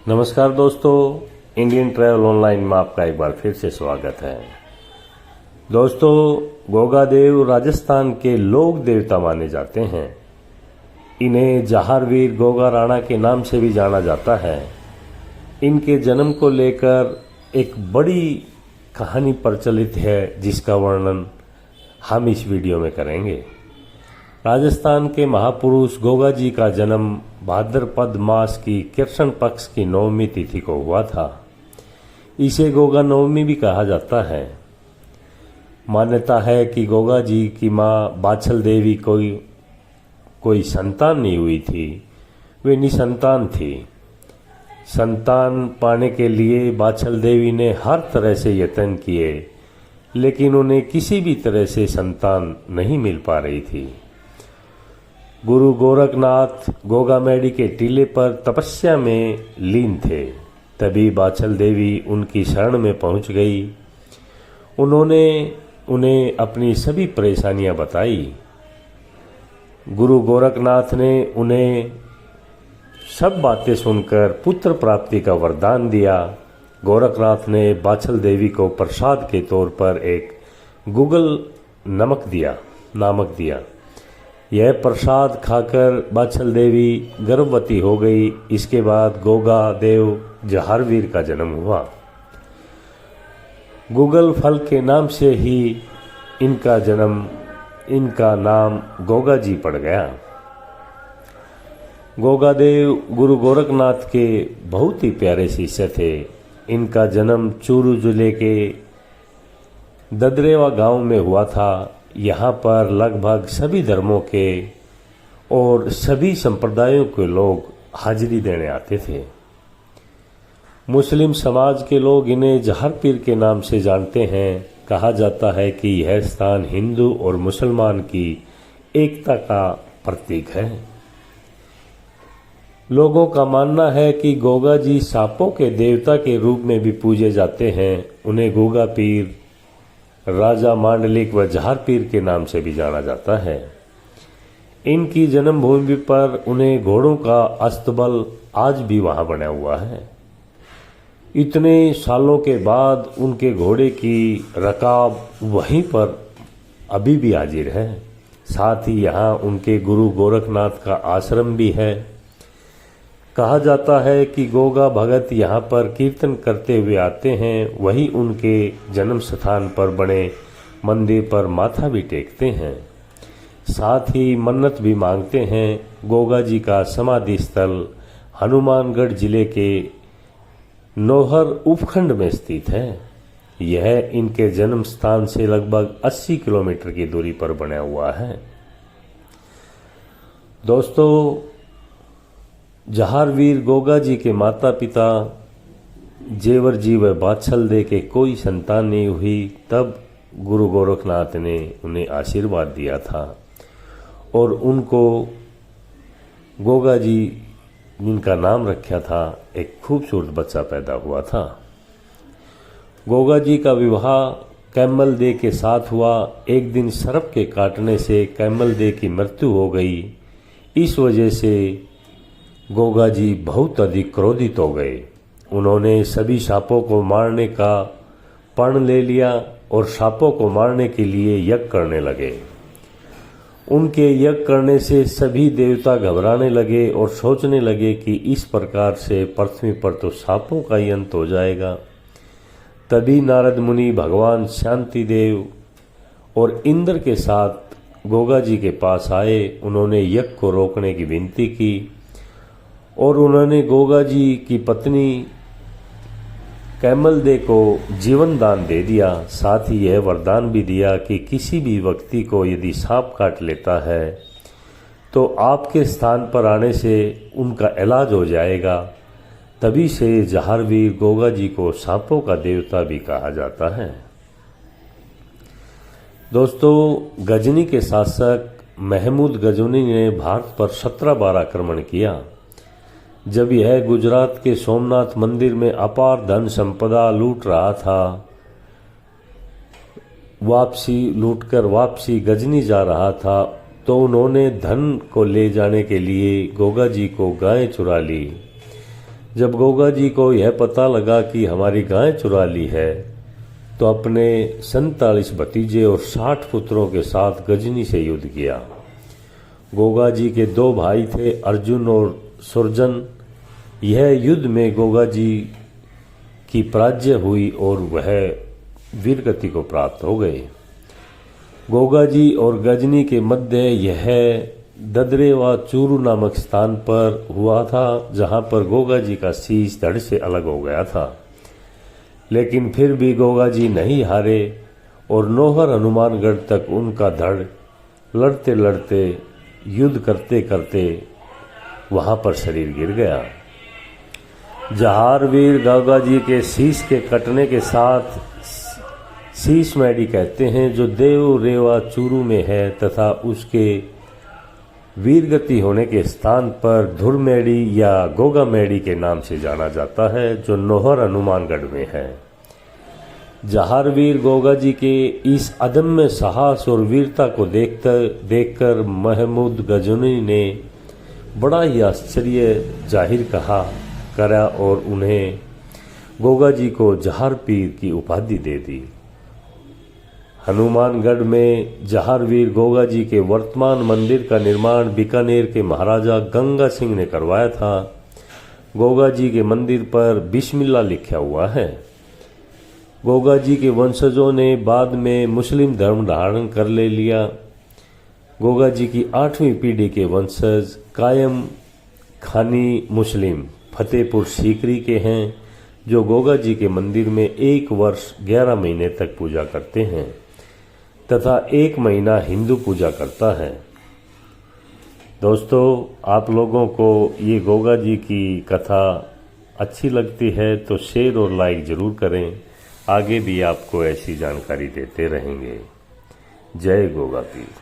नमस्कार दोस्तों, Indian travel online में आपका एक बार फिर से स्वागत है। दोस्तों, गोगा देव राजस्थान के लोक देवता माने जाते हैं। इन्हें जहारवीर गोगा राणा के नाम से भी जाना जाता है। इनके जन्म को लेकर एक बड़ी कहानी प्रचलित है, जिसका वर्णन हम इस वीडियो में करेंगे। राजस्थान के महापुरुष गोगा जी का जन्म भाद्रपद मास की कृष्ण पक्ष की नवमी तिथि को हुआ था। इसे गोगा नवमी भी कहा जाता है। मान्यता है कि गोगा जी की मां बाछल देवी कोई संतान नहीं हुई थी, वे निसंतान थी। संतान पाने के लिए बाछल देवी ने हर तरह से यत्न किए, लेकिन उन्हें किसी भी तरह से संतान नहीं मिल पा रही थी। गुरु गोरखनाथ गोगामेडी के टीले पर तपस्या में लीन थे। तभी बाछल देवी उनकी शरण में पहुंच गई। उन्होंने उन्हें अपनी सभी परेशानियां बताई। गुरु गोरखनाथ ने उन्हें सब बातें सुनकर पुत्र प्राप्ति का वरदान दिया। गोरखनाथ ने बाछल देवी को प्रसाद के तौर पर एक गुगल नामक दिया। यह प्रसाद खाकर बाछल देवी गर्भवती हो गई। इसके बाद गोगा देव जहारवीर का जन्म हुआ। गुगल फल के नाम से ही इनका नाम गोगा जी पड़ गया। गोगा देव गुरु गोरखनाथ के बहुत ही प्यारे शिष्य थे। इनका जन्म चूरू जिले के ददरेवा गांव में हुआ था। यहाँ पर लगभग सभी धर्मों के और सभी संप्रदायों के लोग हाजिरी देने आते थे। मुस्लिम समाज के लोग इन्हें जहारपीर के नाम से जानते हैं। कहा जाता है कि यह स्थान हिंदू और मुसलमान की एकता का प्रतीक है। लोगों का मानना है कि गोगा जी सांपों के देवता के रूप में भी पूजे जाते हैं। उन्हें गोगा पीर, राजा मांडलिक व जहारपीर के नाम से भी जाना जाता है। इनकी जन्मभूमि पर उन्हें घोड़ों का अस्तबल आज भी वहां बना हुआ है। इतने सालों के बाद उनके घोड़े की रकाब वहीं पर अभी भी हाजिर है। साथ ही यहाँ उनके गुरु गोरखनाथ का आश्रम भी है। कहा जाता है कि गोगा भगत यहाँ पर कीर्तन करते हुए आते हैं। वही उनके जन्म स्थान पर बने मंदिर पर माथा भी टेकते हैं। साथ ही मन्नत भी मांगते हैं। गोगा जी का समाधि स्थल हनुमानगढ़ जिले के नौहर उपखंड में स्थित है। यह इनके जन्म स्थान से लगभग 80 किलोमीटर की दूरी पर बना हुआ है। दोस्तों, जहारवीर गोगा जी के माता पिता जेवर जी व बाछल दे के कोई संतान नहीं हुई। तब गुरु गोरखनाथ ने उन्हें आशीर्वाद दिया था और उनको गोगा जी जिनका नाम रखा था, एक खूबसूरत बच्चा पैदा हुआ था। गोगा जी का विवाह कैमल दे के साथ हुआ। एक दिन सर्प के काटने से कैमल दे की मृत्यु हो गई। इस वजह से गोगा जी बहुत अधिक क्रोधित हो गए। उन्होंने सभी सांपों को मारने का प्रण ले लिया और सांपों को मारने के लिए यज्ञ करने लगे। उनके यज्ञ करने से सभी देवता घबराने लगे और सोचने लगे कि इस प्रकार से पृथ्वी पर तो सांपों का ही अंत हो जाएगा। तभी नारद मुनि भगवान शांति देव और इंद्र के साथ गोगा जी के पास आए। उन्होंने यज्ञ को रोकने की विनती की और उन्होंने गोगा जी की पत्नी कैमल दे को जीवन दान दे दिया। साथ ही यह वरदान भी दिया कि किसी भी व्यक्ति को यदि सांप काट लेता है तो आपके स्थान पर आने से उनका इलाज हो जाएगा। तभी से जहारवीर गोगा जी को सांपों का देवता भी कहा जाता है। दोस्तों, गजनी के शासक महमूद गजनी ने भारत पर 17 बार आक्रमण किया। जब यह गुजरात के सोमनाथ मंदिर में अपार धन संपदा लूट रहा था, लूटकर वापसी गजनी जा रहा था, तो उन्होंने धन को ले जाने के लिए गोगा जी को गायें चुरा ली। जब गोगा जी को यह पता लगा कि हमारी गाय चुरा ली है तो अपने 47 भतीजे और 60 पुत्रों के साथ गजनी से युद्ध किया। गोगा जी के 2 भाई थे, अर्जुन और सुरजन। यह युद्ध में गोगा जी की पराजय हुई और वह वीरगति को प्राप्त हो गए। गोगा जी और गजनी के मध्य यह ददरेवा चूरू नामक स्थान पर हुआ था, जहां पर गोगा जी का शीश धड़ से अलग हो गया था। लेकिन फिर भी गोगा जी नहीं हारे और नौहर हनुमानगढ़ तक उनका धड़ लड़ते लड़ते युद्ध करते करते वहां पर शरीर गिर गया। जहारवीर गोगा जी के शीश के कटने के साथ शीश मैडी कहते हैं, जो देव रेवा चूरू में है तथा उसके वीरगति होने के स्थान पर धुरमेड़ी या गोगा मेड़ी के नाम से जाना जाता है, जो नौहर हनुमानगढ़ में है। जहारवीर गोगा जी के इस अदम्य साहस और वीरता को देखकर महमूद गजनी ने बड़ा ही आश्चर्य जाहिर करा और उन्हें गोगा जी को जहार पीर की उपाधि दे दी। हनुमानगढ़ में जहारवीर गोगा जी के वर्तमान मंदिर का निर्माण बीकानेर के महाराजा गंगा सिंह ने करवाया था। गोगा जी के मंदिर पर बिस्मिल्लाह लिखा हुआ है। गोगा जी के वंशजों ने बाद में मुस्लिम धर्म धारण कर ले लिया। गोगा जी की 8वीं पीढ़ी के वंशज कायम खानी मुस्लिम फतेहपुर सीकरी के हैं, जो गोगा जी के मंदिर में 1 वर्ष 11 महीने तक पूजा करते हैं तथा 1 महीना हिंदू पूजा करता है। दोस्तों, आप लोगों को ये गोगा जी की कथा अच्छी लगती है तो शेयर और लाइक जरूर करें। आगे भी आपको ऐसी जानकारी देते रहेंगे। जय गोगा पीर।